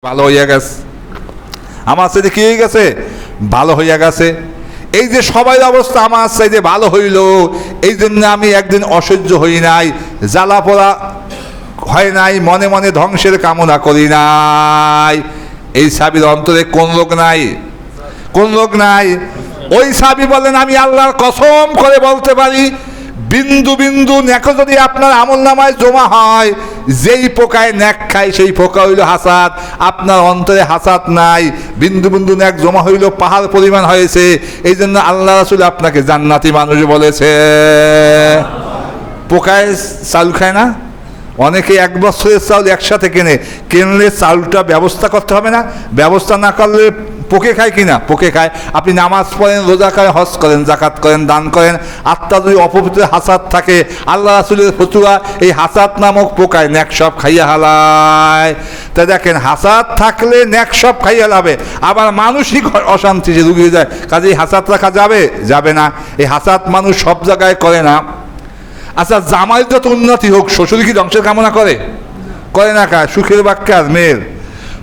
ভালো হইয়া গেছে, আমার সাথে কি হয়ে গেছে? ভালো হইয়া গেছে। এই যে সবাই অবস্থা আমার চাইতে ভালো হইল, এই জন্য আমি একদিন অসহ্য হই নাই, জ্বালা পোড়া হয় নাই, মনে মনে ধ্বংসের কামনা করি নাই। এই সাবির অন্তরে কোন লোক নাই? কোন লোক নাই? ওই সাবি বলেন, আমি আল্লাহর কসম করে বলতে পারি, বিন্দু বিন্দু নেকো যদি আপনার আমল নামায় জমা হয়, যেই পোকায় ন্যাক খায় সেই পোকা হইল হাসাদ। আপনার অন্তরে হাসাদ নাই, বিন্দু বিন্দু ন্যাক জমা হইল পাহাড় পরিমাণ হয়েছে। এই জন্য আল্লাহ রাসূল আপনাকে জান্নাতি মানুষ বলেছে। পোকায় চাল খায় না? অনেকে এক বছরের চাউল একসাথে কিনলে চাউলটা ব্যবস্থা করতে হবে না? ব্যবস্থা না করলে পোকে খায় কিনা? পোকে খায়। আপনি নামাজ পড়েন, রোজা করেন, হজ করেন, জাকাত করেন, দান করেন, আত্মা যদি অপবিত্র হাসাদ থাকে, আল্লাহ রাসূলের ফতুয়া, এই হাসাদ নামক পোকায় ন্যাক সব খাইয়া হালায়। তাই দেখেন, হাসাদ থাকলে ন্যাক সব খাইয়া লাবে। আবার মানসিক অশান্তি যে রুগী হয়ে যায়, কাজেই হাসাদ রাখা যাবে? যাবে না। এই হাসাদ মানুষ সব জায়গায় করে না। আচ্ছা, জামাই যত উন্নতি হোক, শ্বশুর কি ধ্বংসের কামনা করে? করে না। কা সুখের বাক্যে আর মেয়ের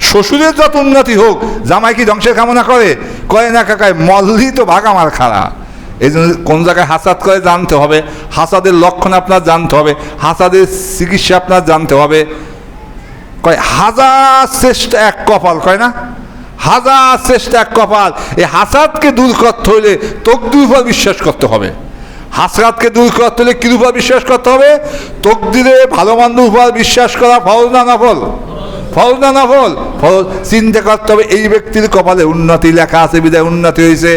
শ্বশুরের যত উন্নতি হোক, জামাই কি ধ্বংসের কামনা করে? করে না। কাকায় মল্লি তো ভাগ আমার খাড়া। এই জন্য কোন জায়গায় হাসাদ করে জানতে হবে, হাসাদের লক্ষণ আপনার জানতে হবে, হাসাদের চিকিৎসা আপনার জানতে হবে। কয় হাজার চেষ্টা এক কপাল, কয় না? হাজার চেষ্টা এক কপাল। এই হাসাদকে দূর করতে হইলে তকদির উপর বিশ্বাস করতে হবে। হাসরাতকে দূর করতে হলে কির উপর বিশ্বাস করতে হবে? তকদিরে ভালো মন্দ উপর বিশ্বাস করা ফরজ না নফল? ফরজ না নফল? ফরজ। চিন্তা করতে হবে এই ব্যক্তির কপালে উন্নতি লেখা আছে বিধায় উন্নতি হয়েছে।